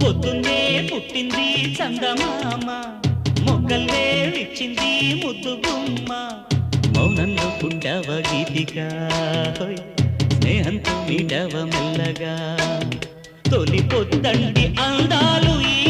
పొద్దున్నే పుట్టింది చందమామ మొగ్గల్లే విచ్చింది ముద్దు గుమ్మ మౌనంలో పుట్టవ గీతిగా స్నేహంతో మీటవ మెల్లగా తొలి పొద్దండి అందాలు ఈ